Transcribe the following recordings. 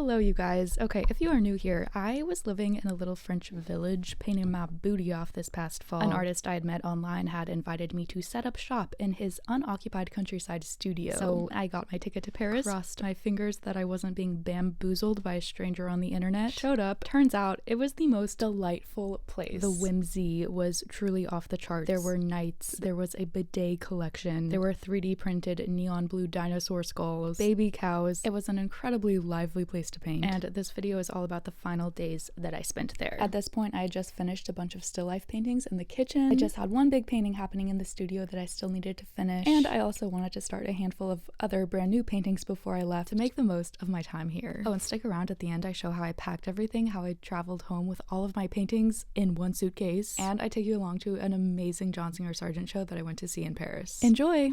Hello you guys. Okay, if you are new here, I was living in a little French village painting my booty off this past fall. An artist I had met online had invited me to set up shop in his unoccupied countryside studio. So I got my ticket to Paris, crossed my fingers that I wasn't being bamboozled by a stranger on the internet, showed up. Turns out it was the most delightful place. The whimsy was truly off the charts. There were knights, there was a bidet collection, there were 3D printed neon blue dinosaur skulls, baby cows. It was an incredibly lively place to paint, and this video is all about the final days that I spent there. At this point, I had just finished a bunch of still life paintings in the kitchen. I just had one big painting happening in the studio that I still needed to finish, and I also wanted to start a handful of other brand new paintings before I left to make the most of my time here. Oh, and stick around at the end. I show how I packed everything, how I traveled home with all of my paintings in one suitcase, and I take you along to an amazing John Singer Sargent show that I went to see in Paris. Enjoy!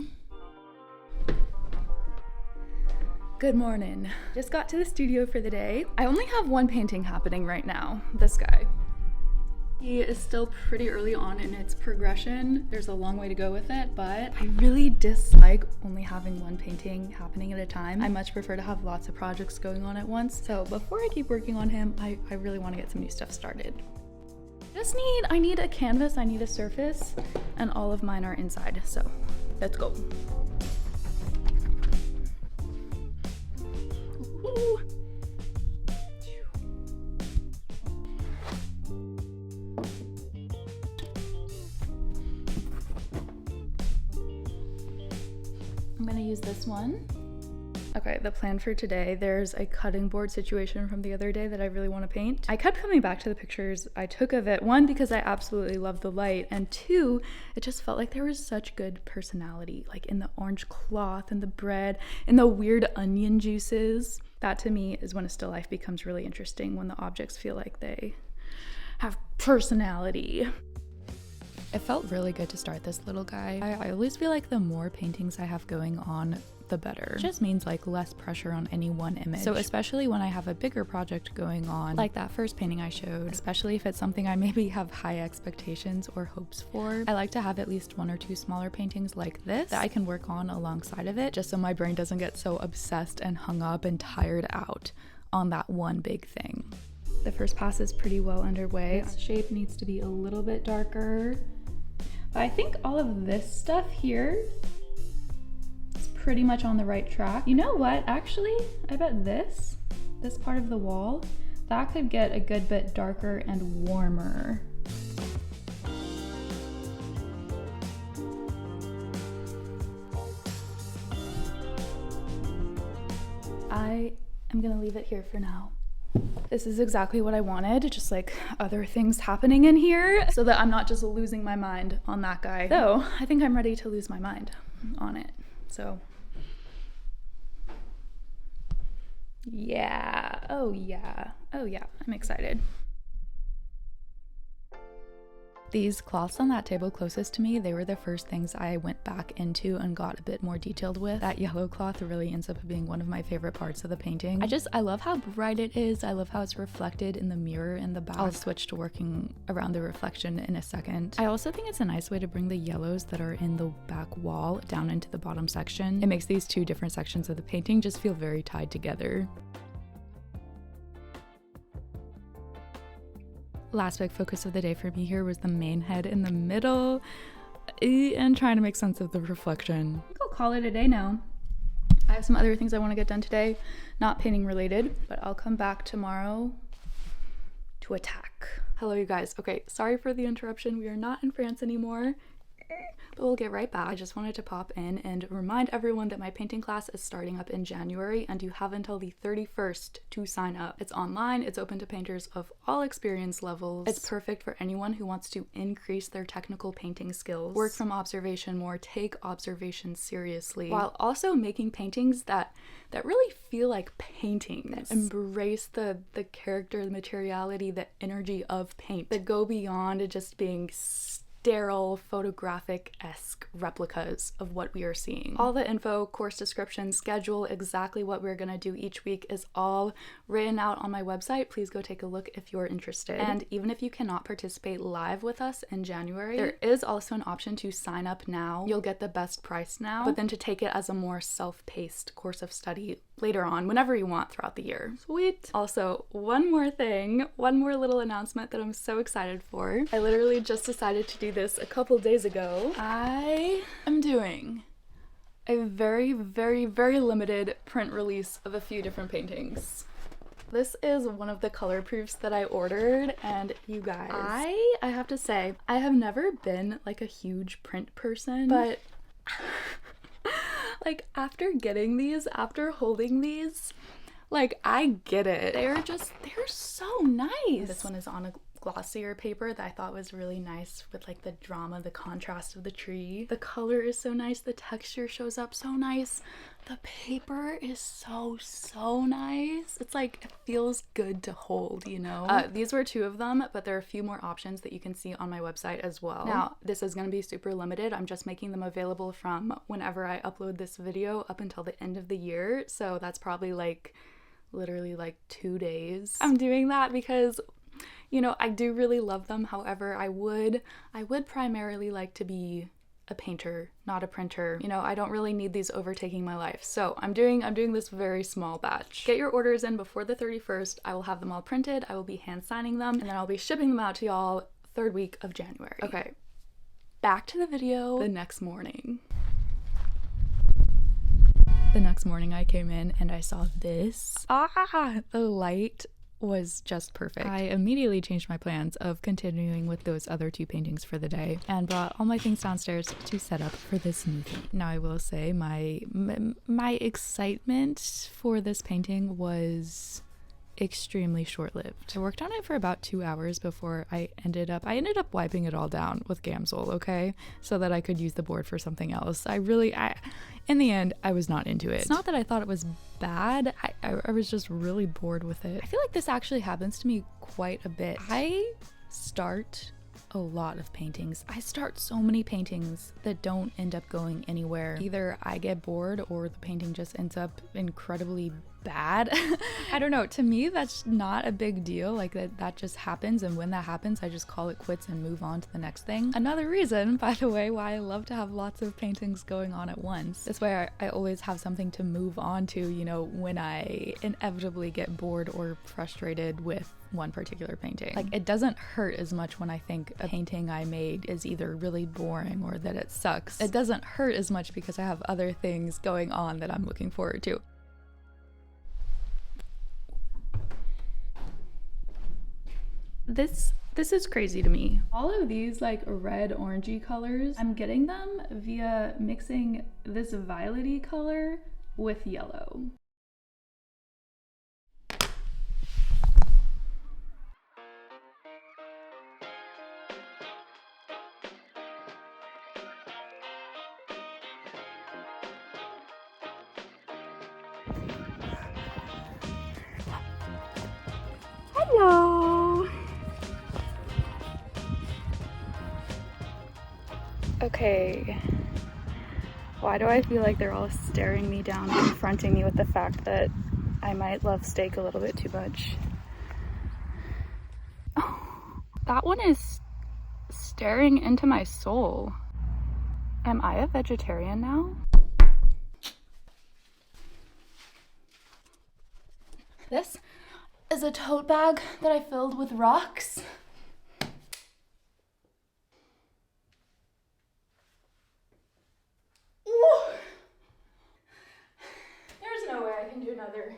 Good morning. Just got to the studio for the day. I only have one painting happening right now, this guy. He is still pretty early on in its progression. There's a long way to go with it, but I really dislike only having one painting happening at a time. I much prefer to have lots of projects going on at once. So before I keep working on him, I really want to get some new stuff started. I need a canvas, I need a surface, and all of mine are inside, so let's go. Ooh. I'm gonna use this one. Okay, the plan for today, there's a cutting board situation from the other day that I really want to paint. I kept coming back to the pictures I took of it. One, because I absolutely love the light, and two, it just felt like there was such good personality, like in the orange cloth and the bread and the weird onion juices. That to me is when a still life becomes really interesting, when the objects feel like they have personality. It felt really good to start this little guy. I always feel like the more paintings I have going on, the better. It just means like less pressure on any one image. So especially when I have a bigger project going on, like that first painting I showed, especially if it's something I maybe have high expectations or hopes for, I like to have at least one or two smaller paintings like this that I can work on alongside of it, just so my brain doesn't get so obsessed and hung up and tired out on that one big thing. The first pass is pretty well underway. Its shape needs to be a little bit darker. But I think all of this stuff here is pretty much on the right track. You know what? Actually, I bet this part of the wall, that could get a good bit darker and warmer. I am gonna leave it here for now. This is exactly what I wanted, just like other things happening in here, so that I'm not just losing my mind on that guy. Though, I think I'm ready to lose my mind on it, so. Yeah, oh yeah, I'm excited. These cloths on that table closest to me, they were the first things I went back into and got a bit more detailed with. That yellow cloth really ends up being one of my favorite parts of the painting. I love how bright it is. I love how it's reflected in the mirror in the back. I'll switch to working around the reflection in a second. I also think it's a nice way to bring the yellows that are in the back wall down into the bottom section. It makes these two different sections of the painting just feel very tied together. Last big focus of the day for me here was the main head in the middle and trying to make sense of the reflection. I think I'll call it a day now. I have some other things I want to get done today, not painting related, but I'll come back tomorrow to attack. Hello you guys. Okay, sorry for the interruption. We are not in France anymore, but we'll get right back. I just wanted to pop in and remind everyone that my painting class is starting up in January, and you have until the 31st to sign up. It's online, it's open to painters of all experience levels. It's perfect for anyone who wants to increase their technical painting skills, work from observation more, take observation seriously, while also making paintings that really feel like paintings, that embrace the character, the materiality, the energy of paint, that go beyond just being sterile, photographic-esque replicas of what we are seeing. All the info, course description, schedule, exactly what we're gonna do each week is all written out on my website. Please go take a look if you're interested. And even if you cannot participate live with us in January, there is also an option to sign up now. You'll get the best price now, but then to take it as a more self-paced course of study later on, whenever you want throughout the year. Sweet. Also, one more thing, one more little announcement that I'm so excited for. I literally just decided to do this a couple days ago. I am doing a very, very, very limited print release of a few different paintings. This is one of the color proofs that I ordered, and you guys, I have to say, I have never been like a huge print person, but like after getting these, after holding these, like I get it. They're so nice. This one is on a glossier paper that I thought was really nice with like the drama, the contrast of the tree. The color is so nice, the texture shows up so nice. The paper is so nice. It's like, it feels good to hold, you know? These were two of them, but there are a few more options that you can see on my website as well. Now, this is gonna be super limited. I'm just making them available from whenever I upload this video up until the end of the year. So that's probably like, literally like 2 days. I'm doing that because, you know, I do really love them. However, I would primarily like to be a painter, not a printer. You know, I don't really need these overtaking my life. So I'm doing this very small batch. Get your orders in before the 31st. I will have them all printed. I will be hand signing them, and then I'll be shipping them out to y'all 3rd week of January. Okay, back to the video. The next morning I came in and I saw this. The light was just perfect. I immediately changed my plans of continuing with those other 2 paintings for the day and brought all my things downstairs to set up for this new thing. Now I will say my excitement for this painting was extremely short-lived. I worked on it for about 2 hours before I ended up wiping it all down with Gamsol, okay? So that I could use the board for something else. In the end, I was not into it. It's not that I thought it was bad, I was just really bored with it. I feel like this actually happens to me quite a bit. I start a lot of paintings. I start so many paintings that don't end up going anywhere. Either I get bored or the painting just ends up incredibly bad. I don't know, to me that's not a big deal. Like that just happens, and when that happens I just call it quits and move on to the next thing. Another reason, by the way, why I love to have lots of paintings going on at once. This way I always have something to move on to, you know, when I inevitably get bored or frustrated with one particular painting. Like, it doesn't hurt as much when I think a painting I made is either really boring or that it sucks. It doesn't hurt as much because I have other things going on that I'm looking forward to. This is crazy to me. All of these like red orangey colors, I'm getting them via mixing this violety color with yellow. Hello! Okay, why do I feel like they're all staring me down, confronting me with the fact that I might love steak a little bit too much? Oh, that one is staring into my soul. Am I a vegetarian now? This is a tote bag that I filled with rocks. There's no way I can do another.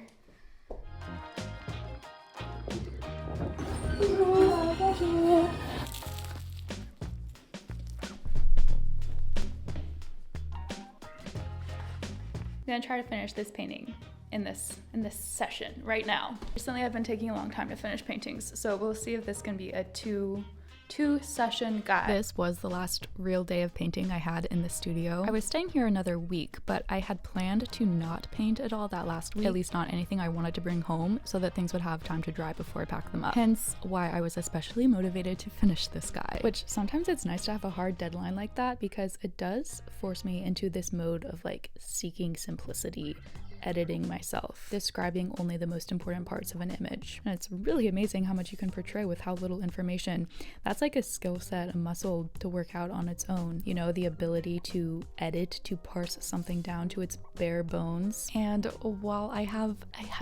I'm gonna try to finish this painting in this session right now. Recently I've been taking a long time to finish paintings, so we'll see if this can be a two 2-session guide. This was the last real day of painting I had in the studio. I was staying here another week, but I had planned to not paint at all that last week, at least not anything I wanted to bring home, so that things would have time to dry before I pack them up. Hence why I was especially motivated to finish this guide, which sometimes it's nice to have a hard deadline like that because it does force me into this mode of like seeking simplicity, editing myself, describing only the most important parts of an image. And it's really amazing how much you can portray with how little information. That's like a skill set, a muscle to work out on its own. You know, the ability to edit, to parse something down to its bare bones. And while I have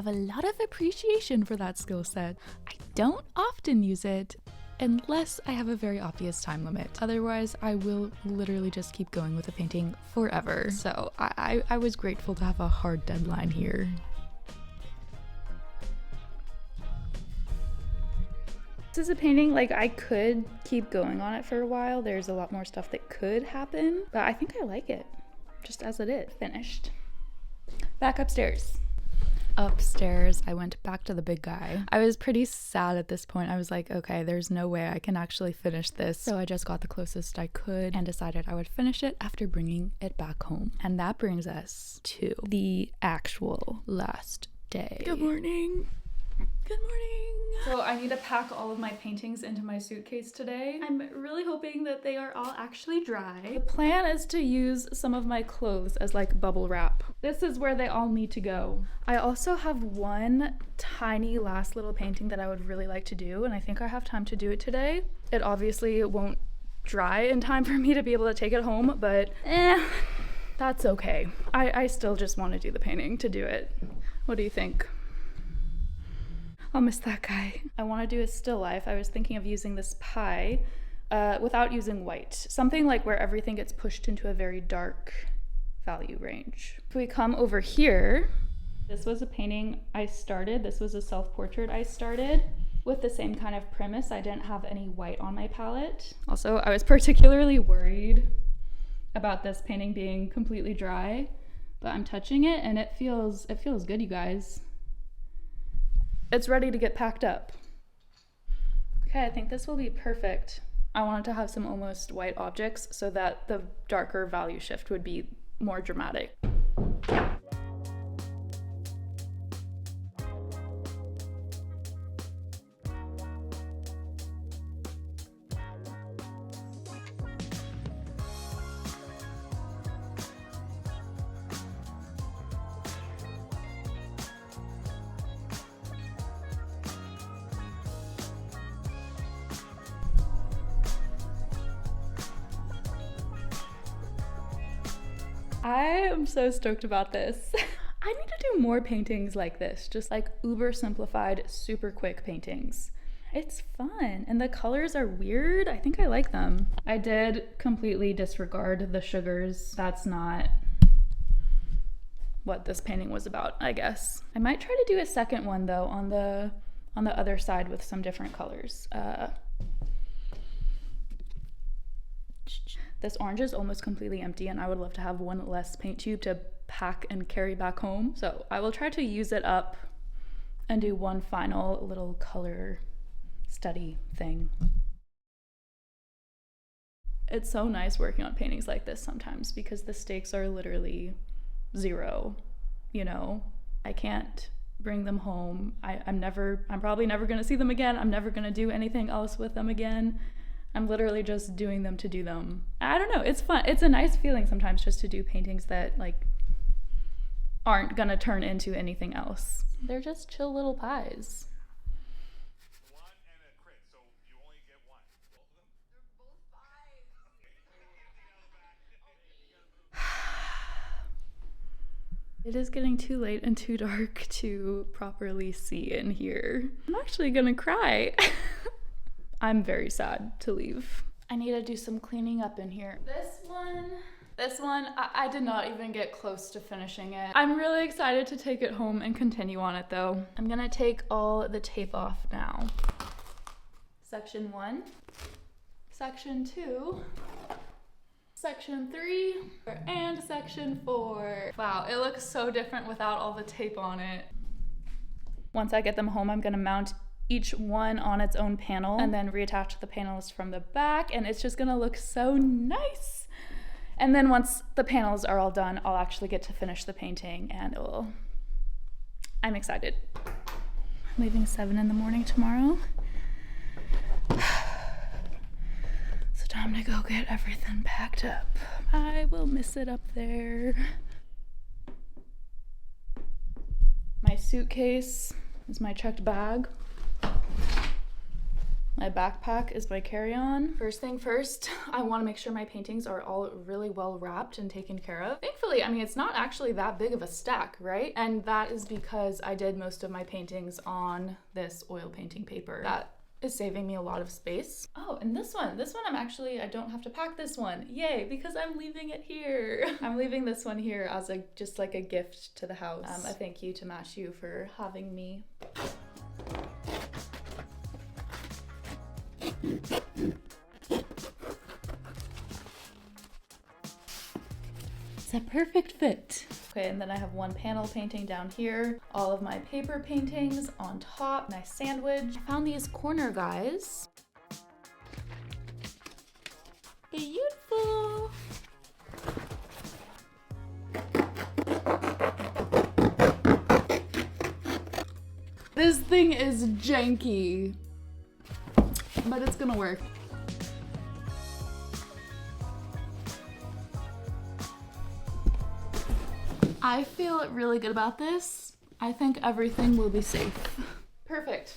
a lot of appreciation for that skill set, I don't often use it unless I have a very obvious time limit. Otherwise, I will literally just keep going with the painting forever. So I was grateful to have a hard deadline here. This is a painting, like I could keep going on it for a while. There's a lot more stuff that could happen, but I think I like it just as it is. Finished. Back upstairs. Upstairs, I went back to the big guy. I was pretty sad at this point. I was like, okay, there's no way I can actually finish this. So I just got the closest I could and decided I would finish it after bringing it back home. And that brings us to the actual last day. Good morning. Good morning. So I need to pack all of my paintings into my suitcase today. I'm really hoping that they are all actually dry. The plan is to use some of my clothes as like bubble wrap. This is where they all need to go. I also have one tiny last little painting that I would really like to do, and I think I have time to do it today. It obviously won't dry in time for me to be able to take it home, but that's okay. I still just want to do the painting to do it. What do you think? I'll miss that guy. I want to do a still life. I was thinking of using this pie without using white. Something like where everything gets pushed into a very dark value range. If we come over here, this was a painting I started. This was a self-portrait I started with the same kind of premise. I didn't have any white on my palette. Also, I was particularly worried about this painting being completely dry, but I'm touching it and it feels good, you guys. It's ready to get packed up. Okay, I think this will be perfect. I wanted to have some almost white objects so that the darker value shift would be more dramatic. I am so stoked about this. I need to do more paintings like this, just like uber simplified, super quick paintings. It's fun, and the colors are weird. I think I like them. I did completely disregard the sugars. That's not what this painting was about, I guess. I might try to do a second one though on the other side with some different colors. This orange is almost completely empty and I would love to have one less paint tube to pack and carry back home. So I will try to use it up and do one final little color study thing. It's so nice working on paintings like this sometimes because the stakes are literally zero, you know? I can't bring them home. I'm probably never gonna see them again. I'm never gonna do anything else with them again. I'm literally just doing them to do them. I don't know, it's fun. It's a nice feeling sometimes just to do paintings that like aren't gonna turn into anything else. They're just chill little pies. One and a crit, so you only get one. Both of them? They're both five. It is getting too late and too dark to properly see in here. I'm actually gonna cry. I'm very sad to leave. I need to do some cleaning up in here. This one, I did not even get close to finishing it. I'm really excited to take it home and continue on it though. I'm gonna take all the tape off now. Section 1, Section 2, Section 3, and Section 4. Wow, it looks so different without all the tape on it. Once I get them home, I'm gonna mount each one on its own panel and then reattach the panels from the back, and it's just gonna look so nice. And then once the panels are all done, I'll actually get to finish the painting, and I'm excited. I'm leaving 7 in the morning tomorrow. So time to go get everything packed up. I will miss it up there. My suitcase is my checked bag. My backpack is my carry-on. First thing first, I want to make sure my paintings are all really well wrapped and taken care of. Thankfully, I mean, it's not actually that big of a stack, right? And that is because I did most of my paintings on this oil painting paper. That is saving me a lot of space. Oh, and this one I don't have to pack this one. Yay, because I'm leaving it here. I'm leaving this one here as just like a gift to the house. A thank you to Mashu for having me. It's a perfect fit. Okay, and then I have one panel painting down here, all of my paper paintings on top, nice sandwich. I found these corner guys. Beautiful. This thing is janky, but it's gonna work. I feel really good about this. I think everything will be safe. Perfect.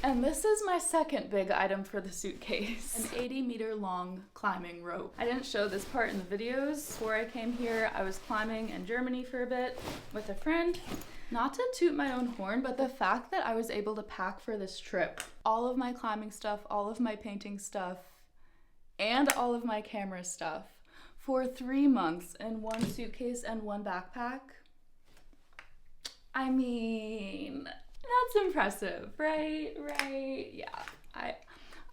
And this is my second big item for the suitcase. An 80-meter long climbing rope. I didn't show this part in the videos. Before I came here, I was climbing in Germany for a bit with a friend. Not to toot my own horn, but the fact that I was able to pack for this trip all of my climbing stuff, all of my painting stuff, and all of my camera stuff for 3 months in one suitcase and one backpack. I mean, that's impressive, right? Right? Yeah.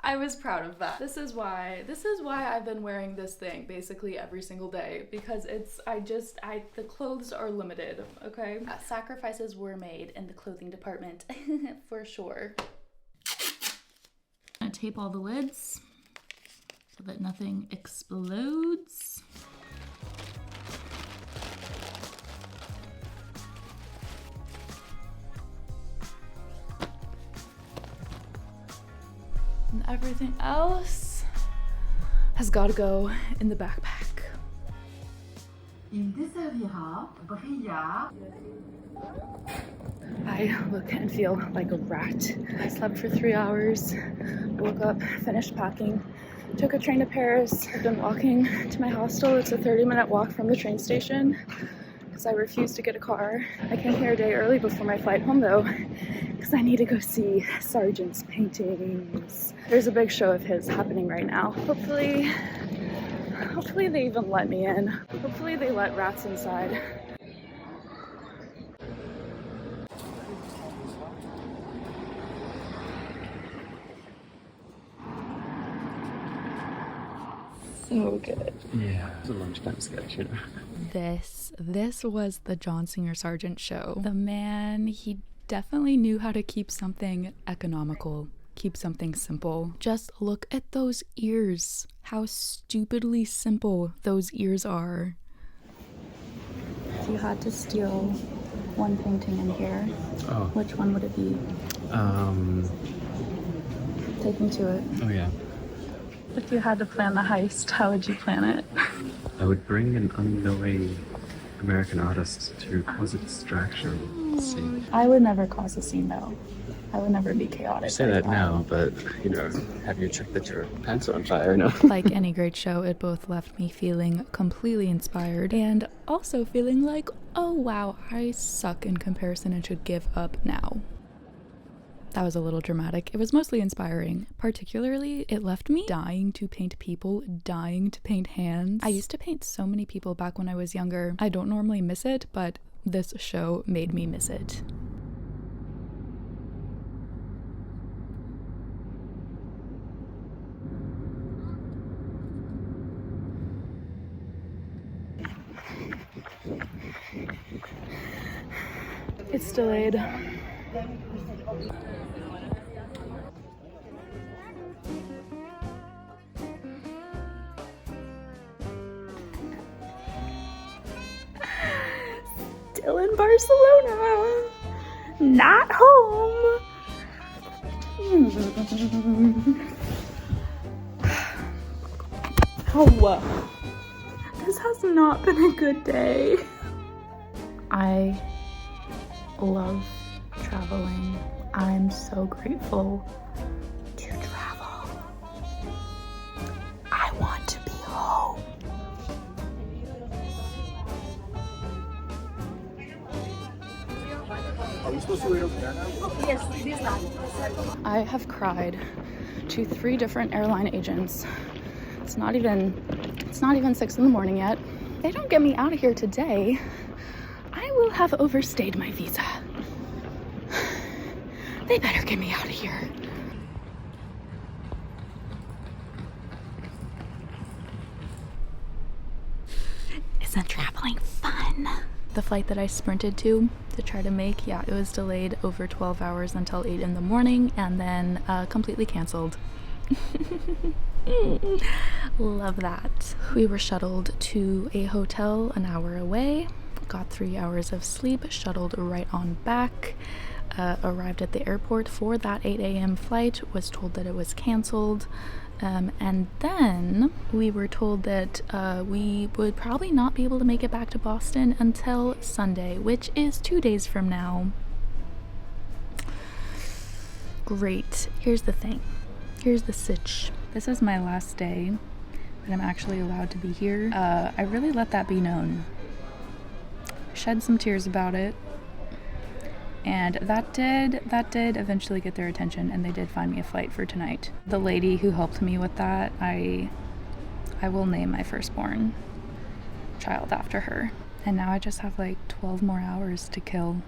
I was proud of that. This is why I've been wearing this thing basically every single day, because the clothes are limited, okay? Sacrifices were made in the clothing department, for sure. I'm gonna tape all the lids so that nothing explodes. And everything else has got to go in the backpack. Il desservira Brillat. I look and feel like a rat. I slept for 3 hours, woke up, finished packing, took a train to Paris. I've been walking to my hostel. It's a 30-minute walk from the train station because I refused to get a car. I came here a day early before my flight home though, because I need to go see Sargent's paintings. There's a big show of his happening right now. Hopefully they even let me in. Hopefully they let rats inside. So good. Yeah, it's a lunchtime sketch, you know. This was the John Singer Sargent show. The man, he definitely knew how to keep something economical, keep something simple. Just look at those ears. How stupidly simple those ears are. If you had to steal one painting in here, which one would it be? Take me to it. Oh yeah. If you had to plan the heist, how would you plan it? I would bring an unknowing American artist to cause a distraction scene. I would never cause a scene though. I would never be chaotic. You say that now, but you know, have you checked that your pants are on fire? No. Like any great show, it both left me feeling completely inspired and also feeling like, oh wow, I suck in comparison and should give up now. That was a little dramatic. It was mostly inspiring. Particularly, it left me dying to paint people, dying to paint hands. I used to paint so many people back when I was younger. I don't normally miss it, but this show made me miss it. It's delayed. Still in Barcelona, not home. Oh, this has not been a good day. I love traveling. I'm so grateful to travel. I want to be home. Are we supposed to wait over there now? I have cried to 3 different airline agents. It's not even 6 in the morning yet. If they don't get me out of here today, I will have overstayed my visa. They better get me out of here. Isn't traveling fun? The flight that I sprinted to try to make, yeah, it was delayed over 12 hours until 8 in the morning and then completely canceled. Love that. We were shuttled to a hotel an hour away, got 3 hours of sleep, shuttled right on back, arrived at the airport for that 8 a.m. flight, was told that it was canceled. And then we were told that we would probably not be able to make it back to Boston until Sunday, which is 2 days from now. Great. Here's the thing. Here's the sitch. This is my last day that I'm actually allowed to be here. I really let that be known. Shed some tears about it. And that did eventually get their attention, and they did find me a flight for tonight. The lady who helped me with that, I will name my firstborn child after her. And now I just have like 12 more hours to kill.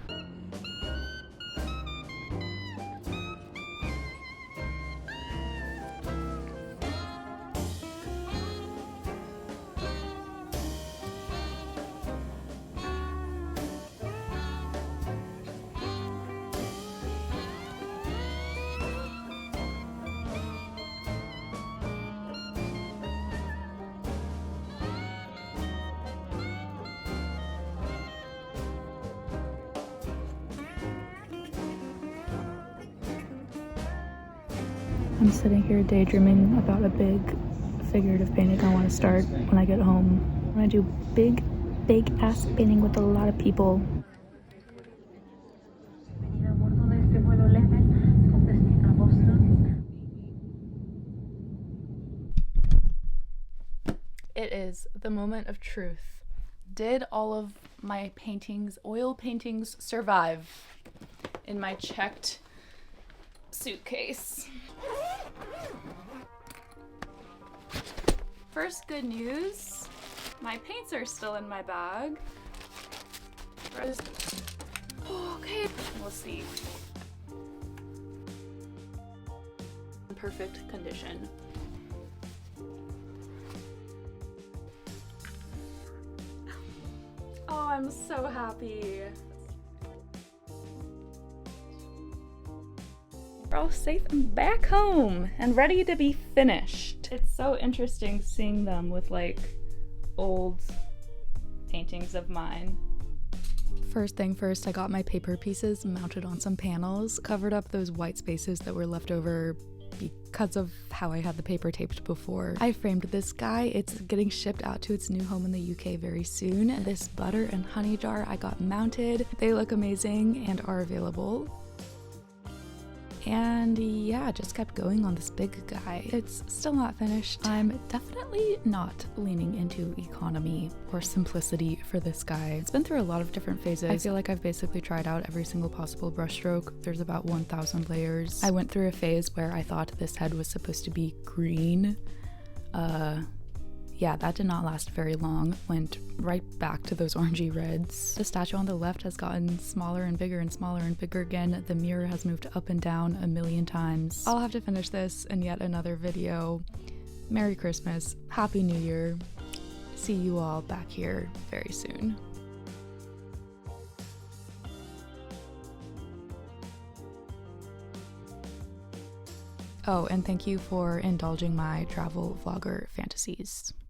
I'm sitting here daydreaming about a big figurative painting I want to start when I get home. I want to do big ass painting with a lot of people. It is the moment of truth. Did all of my paintings, oil paintings, survive in my checked suitcase? First good news, my paints are still in my bag. Okay, we'll see. Perfect condition. Oh, I'm so happy. We're all safe and back home and ready to be finished. It's so interesting seeing them with like old paintings of mine. First thing first, I got my paper pieces mounted on some panels, covered up those white spaces that were left over because of how I had the paper taped before. I framed this guy. It's getting shipped out to its new home in the UK very soon. This butter and honey jar I got mounted. They look amazing and are available. And yeah, just kept going on this big guy. It's still not finished. I'm definitely not leaning into economy or simplicity for this guy. It's been through a lot of different phases. I feel like I've basically tried out every single possible brushstroke. There's about 1,000 layers. I went through a phase where I thought this head was supposed to be green. Yeah, that did not last very long. Went right back to those orangey reds. The statue on the left has gotten smaller and bigger and smaller and bigger again. The mirror has moved up and down a million times. I'll have to finish this in yet another video. Merry Christmas, Happy New Year. See you all back here very soon. Oh, and thank you for indulging my travel vlogger fantasies.